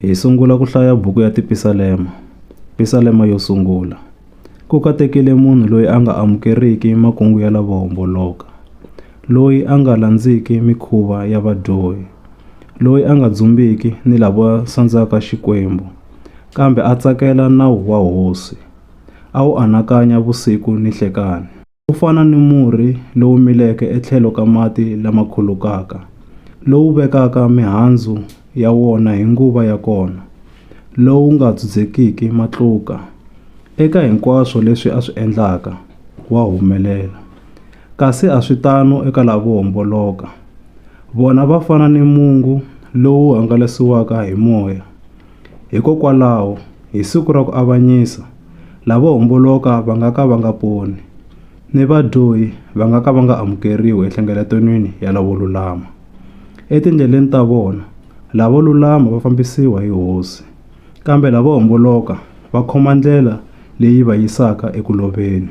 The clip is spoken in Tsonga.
Hi sungula ku hlaya buku ya Tipisalema. Tipisalema yo sungula. Ku katekile munhu loyi a nga amukeriki makungu ya lavo homboloka, loyi a nga landziki mikhuva ya vadyohi, loyi a nga dzumbiki ni lava sandzaka Xikwembu, kambe a tsakela nawu wa Hosi, a wu anakanya vusiku ni nhlekani. U fana ni murhi lowu mileke etlhelo ka mati lama khulukaka, lowu vekaka mihandzu ya wona hi nguva ya kona, lowu nga dzudzekiki matluka. Eka hinkwaswo leswi a swi endlaka, wa humelela. Kasi a swi tano eka lavo homboloka. Vona va fana ni mungu lowu hangalasiwaka hi moya. Hikokwalaho, hi siku ra ku avanyisa, lavo homboloka va nga ka va nga poni, ni vadyohi va nga ka va nga amukeriwi enhlengeletanweni ya lavo lulama. Etindleleni ta vona, lavo lulama va fambisiwa hi Hosi, kambe lavo homboloka va khoma ndlela leyi va yisaka eku loveni.